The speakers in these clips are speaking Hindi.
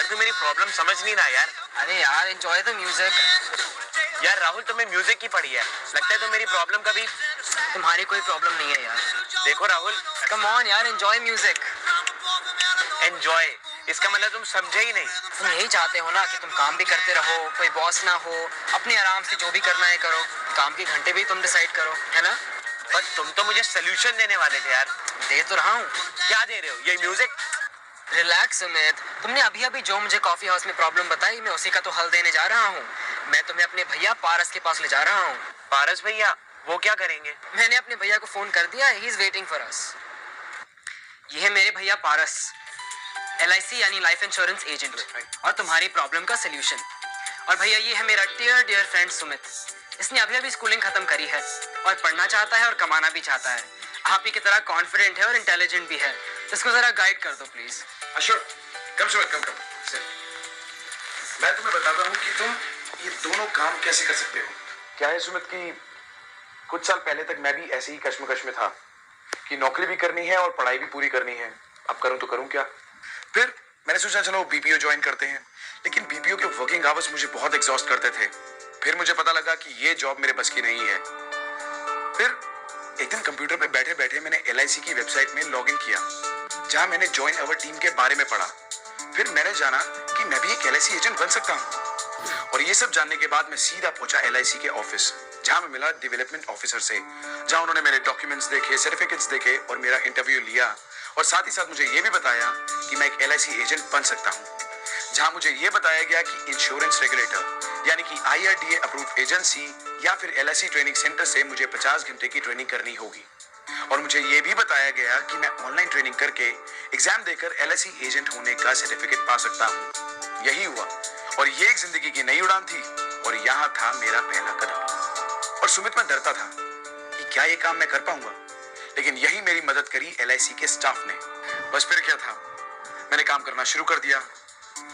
तू मेरी प्रॉब्लम समझ नहीं रहा यार। अरे यार एंजॉय द म्यूजिक। यार राहुल, तुम्हें म्यूजिक की पड़ी है, लगता है तो मेरी प्रॉब्लम कभी। तुम्हारी कोई प्रॉब्लम नहीं है यार। देखो राहुल, कम ऑन यार, एंजॉय म्यूजिक। एंजॉय इसका मतलब तुम समझे ही नहीं। तुम यही चाहते हो ना कि तुम काम भी करते रहो, कोई बॉस ना हो, अपने आराम से जो भी करना है करो, काम के घंटे भी तुम डिसाइड करो, है ना? पर तुम तो मुझे सोल्यूशन देने वाले थे यार। दे तो रहा हूँ। क्या दे रहे हो? ये म्यूजिक? रिलैक्स सुमित, तुमने अभी अभी जो मुझे कॉफी हाउस में प्रॉब्लम बताई, मैं उसी का तो हल देने जा रहा हूँ। मैं तुम्हें अपने भैया पारस के पास ले जा रहा हूँ। पारस भैया? वो क्या करेंगे? मैंने अपने भैया को फोन कर दिया, he is waiting for us. ये है मेरे भैया पारस, LIC यानी लाइफ इंश्योरेंस एजेंट, और तुम्हारी प्रॉब्लम का सोल्यूशन। और भैया ये है मेरा डियर फ्रेंड सुमित। इसने अभी अभी स्कूलिंग खत्म करी है और पढ़ना चाहता है और कमाना भी चाहता है। आप ही की तरह कॉन्फिडेंट है और इंटेलिजेंट भी है, तो इसको जरा गाइड कर दो प्लीज। अशोक, कम सुमित, कम। मैं तुम्हें बताता हूँ कि तुम ये दोनों काम कैसे कर सकते हो। क्या है सुमित कि कुछ साल पहले तक मैं भी ऐसे ही कश्मकश में था कि नौकरी भी करनी है और पढ़ाई भी पूरी करनी है, अब करूँ तो करूँ क्या। फिर मैंने सोचा चलो BPO ज्वाइन करते हैं, लेकिन BPO के वर्किंग आवर्स मुझे बहुत एग्जॉस्ट करते थे। फिर मुझे पता लगा कि ये जॉब मेरे बस की नहीं है। फिर एक दिन कंप्यूटर पे बैठे बैठे मैंने LIC की वेबसाइट में लॉगिन किया, जहां मैंने ज्वाइन अवर टीम के बारे में पढ़ा। फिर मैंने जाना कि मैं भी एक LIC एजेंट बन सकता हूँ, और ये सब जानने के बाद मैं सीधा पहुंचा LIC के ऑफिस, जहां मैं मिला डेवलपमेंट ऑफिसर से, जहां उन्होंने मेरे डॉक्यूमेंट्स देखे, सर्टिफिकेट्स देखे और मेरा इंटरव्यू लिया, और साथ ही साथ मुझे ये भी बताया कि मैं एक LIC एजेंट बन सकता हूँ। जहां मुझे ये बताया गया कि इंश्योरेंस रेगुलेटर यानी कि IRDA अप्रूव्ड एजेंसी या फिर LIC ट्रेनिंग सेंटर से मुझे 50 घंटे की ट्रेनिंग करनी होगी, और मुझे ये भी बताया गया कि मैं ऑनलाइन ट्रेनिंग करके एग्जाम देकर LIC एजेंट होने का सर्टिफिकेट पा सकता हूँ। यही हुआ, और ये एक जिंदगी की नई उड़ान थी, और यहाँ था मेरा पहला कदम। और सुमित, मैं डरता था कि क्या ये काम मैं कर पाऊंगा, लेकिन यही मेरी मदद करी LIC के स्टाफ ने। बस फिर क्या था, मैंने काम करना शुरू कर दिया।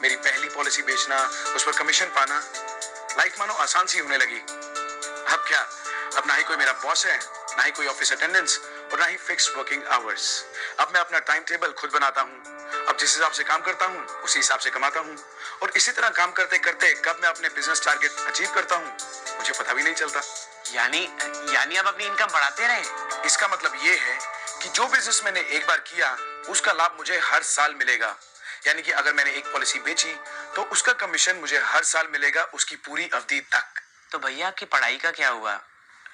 मेरी पहली पॉलिसी बेचना, उस पर कमीशन पाना, लाइफ मानो आसान सी होने लगी। अब क्या, अब ना ही कोई मेरा बॉस है, ना ही कोई ऑफिस अटेंडेंस, और ना ही फिक्स वर्किंग आवर्स। अब मैं अपना टाइम टेबल खुद बनाता हूँ। अब जिस हिसाब से काम करता हूँ उसी हिसाब से कमाता हूँ, और इसी तरह काम करते करते कब मैं अपने बिजनेस टारगेट अचीव करता हूँ मुझे पता भी नहीं चलता। यानी अब अपनी इनकम बढ़ाते रहे। इसका मतलब ये है कि जो बिजनेस मैंने एक बार किया उसका लाभ मुझे हर साल मिलेगा। यानी कि अगर मैंने एक पॉलिसी बेची तो उसका कमीशन मुझे हर साल मिलेगा, उसकी पूरी अवधि तक। तो भैया आपकी पढ़ाई का क्या हुआ?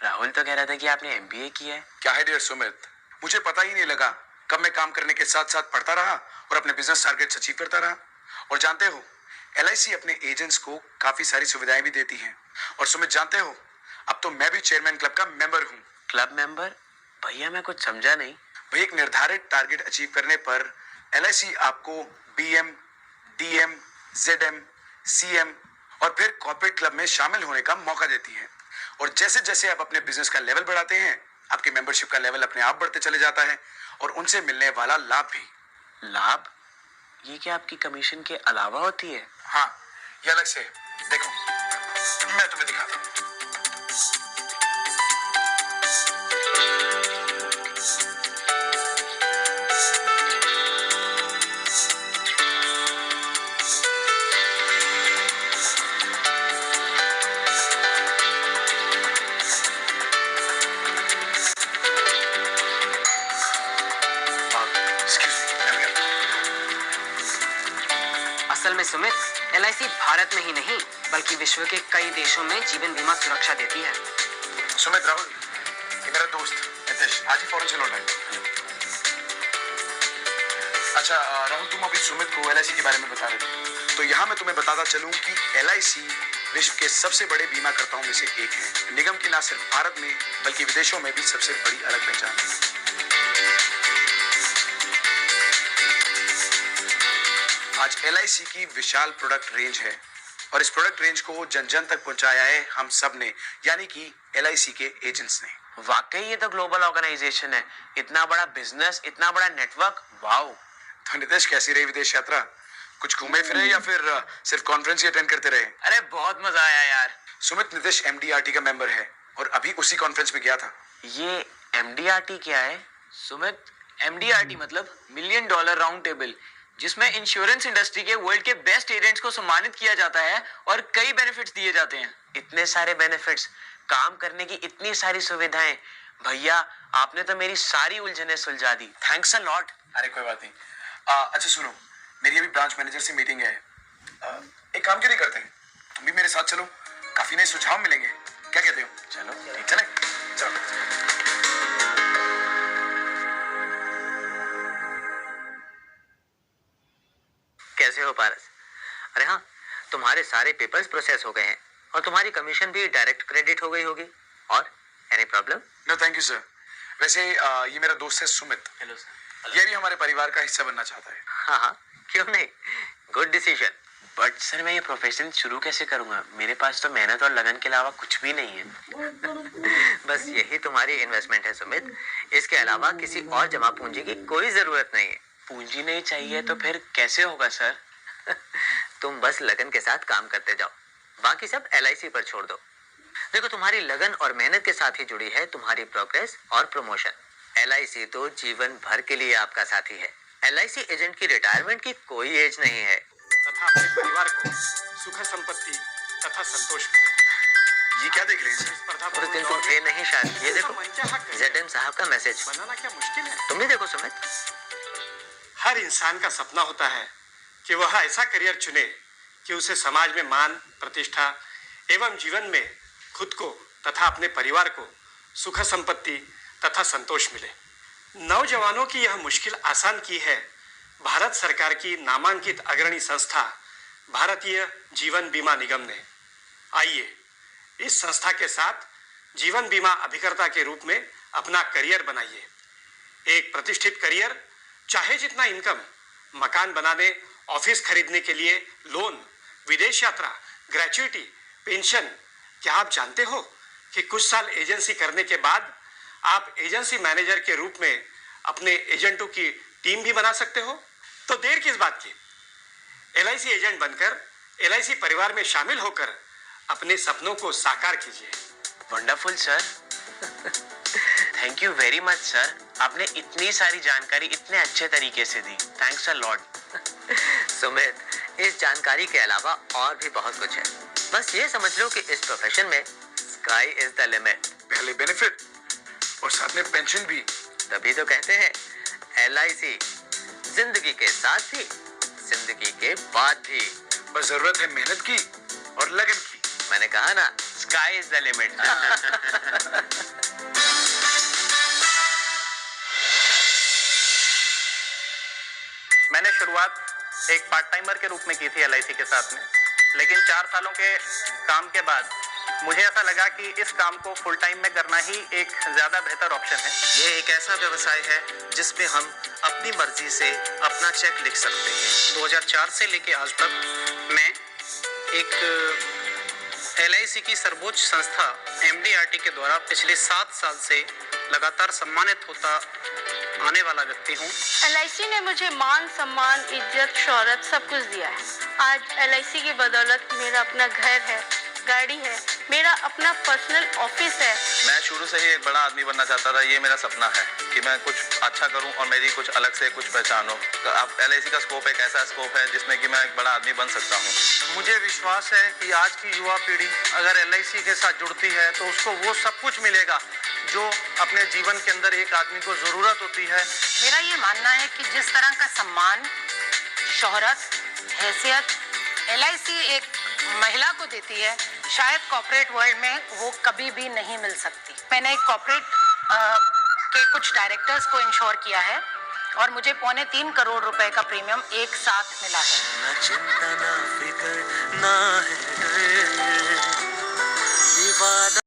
राहुल तो कह रहा था कि आपने MBA किया है। क्या है डियर सुमित, मुझे पता ही नहीं लगा कब मैं काम करने के साथ साथ पढ़ता रहा और अपने बिजनेस टारगेट्स अचीव करता रहा। और जानते हो, LIC अपने एजेंट्स को काफी सारी सुविधाएं भी देती है। और सुमित जानते हो, अब तो मैं भी चेयरमैन क्लब का मेंबर हूँ। Club member? भैया मैं कुछ समझा नहीं। भाई, एक निर्धारित टारगेट अचीव करने पर LIC आपको BM, DM, ZM, CM और फिर कॉर्पोरेट क्लब में शामिल होने का मौका देती है। और जैसे जैसे आप अपने बिजनेस का लेवल बढ़ाते हैं, आपके मेंबरशिप का लेवल अपने आप बढ़ते चले जाता है, और उनसे मिलने वाला लाभ भी। लाभ? ये क्या आपकी कमीशन के अलावा होती है? हाँ, ये अलग से। देखो, मैं तुम्हें दिखाता हूँ। असल में सुमित, LIC भारत में ही नहीं बल्कि विश्व के कई देशों में जीवन बीमा सुरक्षा देती है। सुमित, राहुल, ये मेरा दोस्त नितेश आज ही फौरन से लौटा है। अच्छा राहुल, तुम अभी सुमित को LIC के बारे में बता रहे थे, तो यहाँ मैं तुम्हें बताता चलूं कि LIC विश्व के सबसे बड़े बीमाकर्ताओं में से एक है। निगम की न सिर्फ भारत में बल्कि विदेशों में भी सबसे बड़ी अलग पहचान है। आज LIC की विशाल प्रोडक्ट रेंज है, और इस प्रोडक्ट रेंज को जन जन तक पहुंचाया है हम सब ने, यानी कि LIC के एजेंट्स ने। वाकई ये तो ग्लोबल ऑर्गेनाइजेशन है, इतना बड़ा बिजनेस, इतना बड़ा नेटवर्क। वाओ। तो नितेश, कैसी रही विदेश यात्रा? कुछ घूमे फिरे या फिर सिर्फ कॉन्फ्रेंस ही अटेंड करते रहे? अरे बहुत मजा आया यार। सुमित, नितेश MDRT का मेंबर है और अभी उसी कॉन्फ्रेंस में गया था। ये MDRT क्या है? सुमित, MDRT मतलब $1 मिलियन राउंड टेबल, जिसमें इंश्योरेंस इंडस्ट्री के वर्ल्ड के बेस्ट एजेंट्स को सम्मानित किया जाता है और कई बेनिफिट्स दिए जाते हैं। इतने सारे बेनिफिट्स, काम करने की इतनी सारी सुविधाएं, भैया आपने तो मेरी सारी उलझनें सुलझा दी। Thanks a lot. अरे कोई बात नहीं। अच्छा सुनो, मेरी अभी ब्रांच मैनेजर से मीटिंग है। एक काम क्यों नहीं करते हैं, तुम भी मेरे साथ चलो, काफी नए सुझाव मिलेंगे। क्या कहते हो? चलो ठीक चले, चलो। कैसे हो पारस? अरे हाँ, तुम्हारे सारे पेपर्स प्रोसेस हो गए हैं और तुम्हारी कमीशन भी डायरेक्ट क्रेडिट हो गई होगी। और any problem? No thank you sir. वैसे ये मेरा दोस्त है सुमित। Hello sir. ये भी हमारे परिवार का हिस्सा बनना चाहता है। हाँ हाँ, क्यों नहीं, गुड डिसीजन। बट सर मैं ये प्रोफेशन शुरू कैसे करूंगा? मेरे पास तो मेहनत और लगन के अलावा कुछ भी नहीं है। बस यही तुम्हारी इन्वेस्टमेंट है सुमित, इसके अलावा किसी और जमा पूंजी की कोई जरूरत नहीं है। पूंजी नहीं चाहिए तो फिर कैसे होगा सर? तुम बस लगन के साथ काम करते जाओ, बाकी सब LIC पर छोड़ दो। देखो, तुम्हारी लगन और मेहनत के साथ ही जुड़ी है तुम्हारी प्रोग्रेस और प्रमोशन। LIC तो जीवन भर के लिए आपका साथी है। LIC एजेंट की रिटायरमेंट की कोई एज नहीं है। तथा अपने परिवार को सुख संपत्ति तथा संतोष मिले। ये क्या देख रहे हैं सर? स्पर्धा उस दिन तुम थे नहीं शायद, ये देखो ZM साहब का मैसेज। बनाना क्या मुश्किल है? तुम भी देखो सुमित। हर इंसान का सपना होता है कि वह ऐसा करियर चुने कि उसे समाज में मान, प्रतिष्ठा एवं जीवन में खुद को तथा अपने परिवार को सुख संपत्ति तथा संतोष मिले। नौजवानों की यह मुश्किल आसान की है भारत सरकार की नामांकित अग्रणी संस्था भारतीय जीवन बीमा निगम ने। आइए इस संस्था के साथ जीवन बीमा अभिकर्ता के रूप में अपना करियर बनाइए। एक प्रतिष्ठित करियर, चाहे जितना इनकम, मकान बनाने, ऑफिस खरीदने के लिए लोन, विदेश यात्रा, ग्रेच्युटी, पेंशन। क्या आप जानते हो कि कुछ साल एजेंसी करने के बाद आप एजेंसी मैनेजर के रूप में अपने एजेंटों की टीम भी बना सकते हो? तो देर किस बात की, LIC एजेंट बनकर LIC परिवार में शामिल होकर अपने सपनों को साकार कीजिए। Wonderful sir. Thank you very much sir, आपने इतनी सारी जानकारी इतने अच्छे तरीके से दी। Thanks a lot. सुमित, इस जानकारी के अलावा और भी बहुत कुछ है। बस ये समझ लो कि इस प्रोफेशन में स्काई इज द लिमिट। पहले बेनिफिट और साथ में पेंशन भी। तभी तो कहते हैं LIC जिंदगी के साथ भी, जिंदगी के बाद भी। बस जरूरत है मेहनत की और लगन की। मैंने कहा ना, स्काई इज द लिमिट। मैंने शुरुआत एक पार्ट टाइमर के रूप में की थी LIC के साथ में, लेकिन 4 सालों के काम के बाद मुझे ऐसा लगा कि इस काम को फुल टाइम में करना ही एक ज्यादा बेहतर ऑप्शन है। ये एक ऐसा व्यवसाय है जिसमें हम अपनी मर्जी से अपना चेक लिख सकते हैं। 2004 से लेके आज तक मैं एक LIC की सर्वोच्च संस्था MDRT के द्वारा पिछले 7 साल से लगातार सम्मानित होता आने वाला व्यक्ति हूँ। LIC ने मुझे मान, सम्मान, इज्जत, शोहरत सब कुछ दिया है। आज LIC की बदौलत मेरा अपना घर है, गाड़ी है, मेरा अपना पर्सनल ऑफिस है। मैं शुरू से ही एक बड़ा आदमी बनना चाहता था। ये मेरा सपना है कि मैं कुछ अच्छा करूं और मेरी कुछ अलग से कुछ पहचान हो। तो अब LIC का स्कोप एक ऐसा स्कोप है जिसमें कि मैं एक बड़ा आदमी बन सकता हूं। मुझे विश्वास है कि आज की युवा पीढ़ी अगर LIC के साथ जुड़ती है तो उसको वो सब कुछ मिलेगा जो अपने जीवन के अंदर एक आदमी को जरूरत होती है। मेरा ये मानना है कि जिस तरह का सम्मान, शोहरत, हैसियत LIC एक महिला को देती है, शायद कॉर्पोरेट वर्ल्ड में वो कभी भी नहीं मिल सकती। मैंने एक कॉर्पोरेट के कुछ डायरेक्टर्स को इंश्योर किया है और मुझे 3.25 करोड़ रुपए का प्रीमियम एक साथ मिला है। ना चिंता ना फिकर ना है, ये वादा